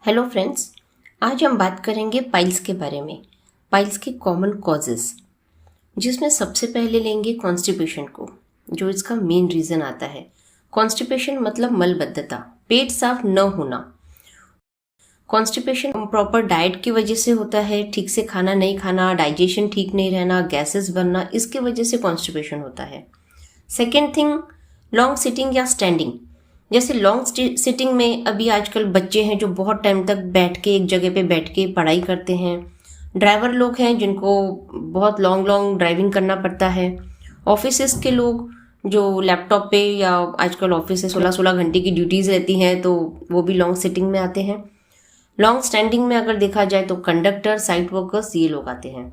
Hello friends, आज हम बात करेंगे पाइल्स के बारे में। पाइल्स के कॉमन कॉजेस, जिसमें सबसे पहले लेंगे कॉन्स्टिपेशन को, जो इसका मेन रीज़न आता है। कॉन्स्टिपेशन मतलब मलबद्धता, पेट साफ न होना। कॉन्स्टिपेशन प्रॉपर डाइट की वजह से होता है, ठीक से खाना नहीं खाना, डाइजेशन ठीक नहीं रहना, गैसेस बनना, इसके वजह से कॉन्स्टिपेशन होता है। सेकेंड थिंग, लॉन्ग सिटिंग या स्टैंडिंग। जैसे लॉन्ग सिटिंग में अभी आजकल बच्चे हैं जो बहुत टाइम तक बैठ के एक जगह पे बैठ के पढ़ाई करते हैं। ड्राइवर लोग हैं जिनको बहुत लॉन्ग ड्राइविंग करना पड़ता है। ऑफिसेस के लोग जो लैपटॉप पे, या आजकल ऑफिस से 16-16 घंटे की ड्यूटीज़ रहती हैं, तो वो भी लॉन्ग सिटिंग में आते हैं। लॉन्ग स्टैंडिंग में अगर देखा जाए तो कंडक्टर, साइट वर्कर्स, ये लोग आते हैं।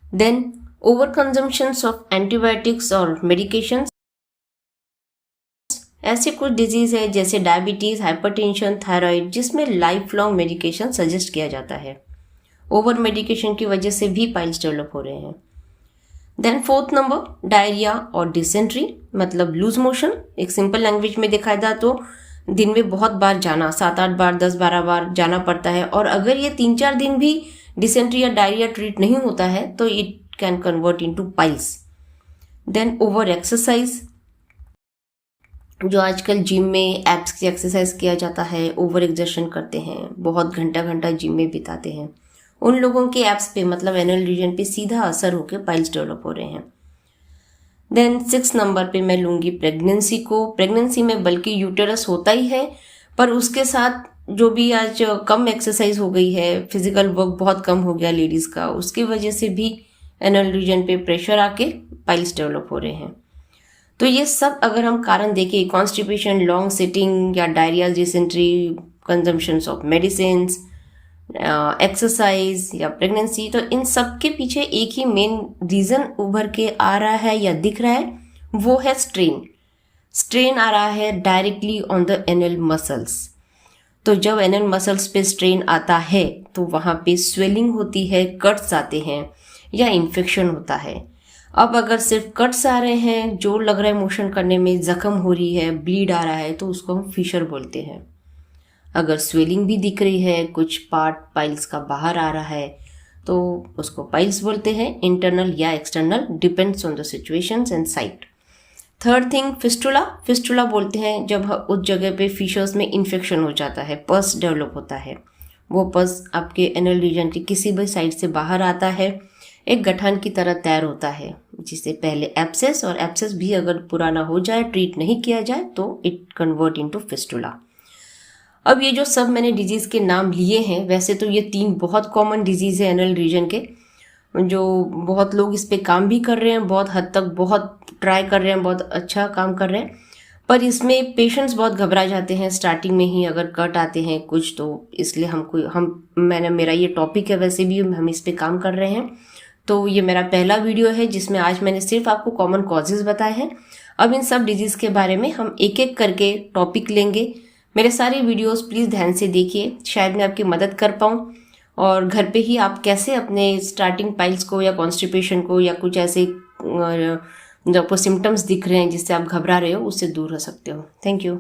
Then over consumptions of antibiotics और मेडिकेशंस। ऐसे कुछ डिजीज है जैसे डायबिटीज, हाइपरटेंशन, थायराइड, जिसमें लाइफ लॉन्ग मेडिकेशन सजेस्ट किया जाता है। ओवर मेडिकेशन की वजह से भी पाइल्स डेवलप हो रहे हैं। देन फोर्थ नंबर, डायरिया और डिसेंट्री, मतलब लूज मोशन। एक सिंपल लैंग्वेज में देखा जाए तो दिन में बहुत बार जाना, 7-8 बार, 10-12 बार जाना पड़ता है, और अगर ये 3-4 दिन भी डिसेंट्री या डायरिया ट्रीट नहीं होता है तो it can convert into piles. Then over exercise, जो आजकल जिम में एब्स की एक्सरसाइज किया जाता है, ओवर एक्सर्शन करते हैं, बहुत घंटा जिम में बिताते हैं, उन लोगों के एब्स पे, मतलब एनल रीजन पे सीधा असर होकर पाइल्स डेवलप हो रहे हैं। देन 6 नंबर पे मैं लूँगी प्रेगनेंसी को। प्रेगनेंसी में बल्कि यूटेरस होता ही है, पर उसके साथ जो भी आज कम एक्सरसाइज हो गई है, फिजिकल वर्क बहुत कम हो गया लेडीज़ का, उसकी वजह से भी एनल रीजन पे प्रेशर आके पाइल्स डेवलप हो रहे हैं। तो ये सब अगर हम कारण देखें, कॉन्स्टिपेशन, लॉन्ग सिटिंग या diarrhoea, dysentery, consumptions of medicine, exercise या प्रेगनेंसी, तो इन सब के पीछे एक ही मेन रीज़न उभर के आ रहा है या दिख रहा है, वो है स्ट्रेन। स्ट्रेन आ रहा है directly on the anal muscles. तो जब एनल मसल्स पे स्ट्रेन आता है तो वहाँ पे स्वेलिंग होती है, कट्स आते हैं या इन्फेक्शन होता है। अब अगर सिर्फ कट्स आ रहे हैं, जोर लग रहा है मोशन करने में, जख्म हो रही है, ब्लीड आ रहा है, तो उसको हम फिशर बोलते हैं। अगर स्वेलिंग भी दिख रही है, कुछ पार्ट पाइल्स का बाहर आ रहा है, तो उसको पाइल्स बोलते हैं, इंटरनल या external, depends on the situations and site. Third thing, fistula. Fistula बोलते हैं जब उस जगह पे फिशर्स में इन्फेक्शन हो जाता है, पस डेवलप होता है, वो पस आपके एनल रीजन के किसी भी साइड से बाहर आता है, एक गठन की तरह तैयार होता है, जिसे पहले एब्सेस, और एब्सेस भी अगर पुराना हो जाए, ट्रीट नहीं किया जाए, तो इट कन्वर्ट इनटू फिस्टुला। अब ये जो सब मैंने डिजीज़ के नाम लिए हैं, वैसे तो ये 3 बहुत कॉमन डिजीज़ है एनल रीजन के, जो बहुत लोग इस पे काम भी कर रहे हैं, बहुत हद तक बहुत ट्राई कर रहे हैं, बहुत अच्छा काम कर रहे हैं, पर इसमें पेशेंट्स बहुत घबरा जाते हैं स्टार्टिंग में ही अगर कट आते हैं कुछ, तो इसलिए मेरा ये टॉपिक है, वैसे भी हम इस पे काम कर रहे हैं। तो ये मेरा पहला वीडियो है जिसमें आज मैंने सिर्फ आपको कॉमन कॉजेज बताए हैं। अब इन सब डिजीज़ के बारे में हम एक एक करके टॉपिक लेंगे। मेरे सारे वीडियोस प्लीज़ ध्यान से देखिए, शायद मैं आपकी मदद कर पाऊँ, और घर पे ही आप कैसे अपने स्टार्टिंग पाइल्स को या कॉन्स्टिपेशन को या कुछ ऐसे जो आपको सिम्टम्स दिख रहे हैं जिससे आप घबरा रहे हो, उससे दूर हो सकते हो। Thank you.